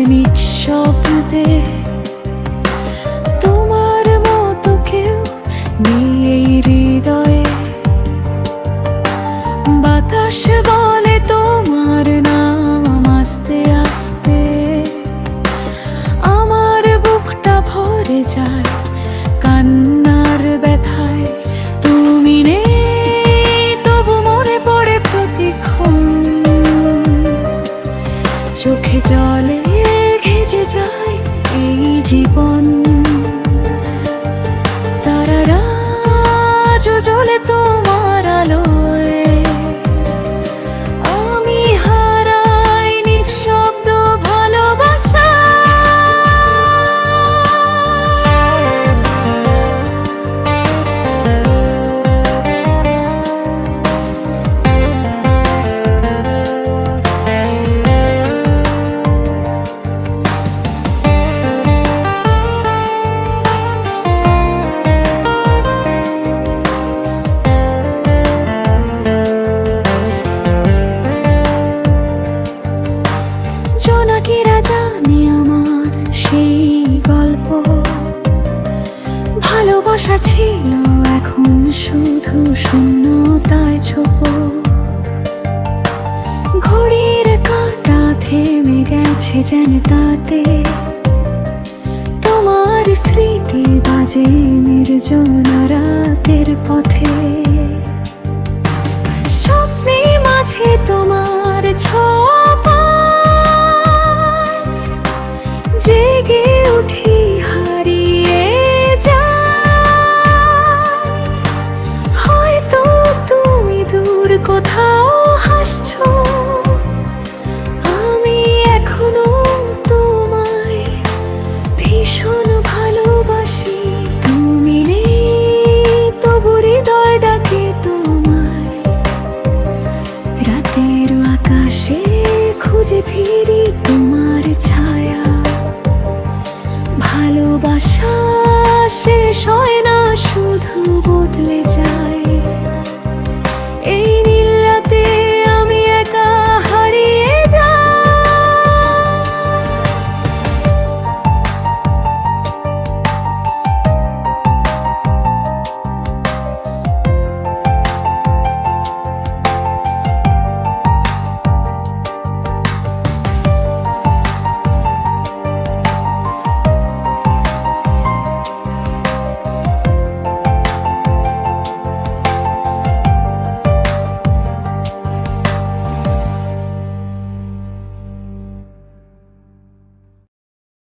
নিঃশব্দে। তোমার মতো কেউ নেই এই হৃদয়ে। বাতাস বলে তোমার নাম আস্তে আস্তে। আমার বুকটা ভরে যায় কান্নার ব্যথায়। তুমি নেই তবু মনে পড়ে প্রতিক্ষণ। চোখে জলে ঘেজে যায় এই জীবন। তারারা আজও জ্বলে তোমার আলোয়। আমি হারাই নিঃশব্দ ভালোবাসা। জোনাকিরা জানে আমার সেই গল্প। ভালোবাসা ছিল এখন শুধু শূন্যতায় ছোপ। ঘড়ির কাঁটা থেমে গেছে যেন তাতে। তোমার স্মৃতি বাজে নির্জন রাতের পথে। স্বপ্নে মাঝে তোমার ছোঁয়া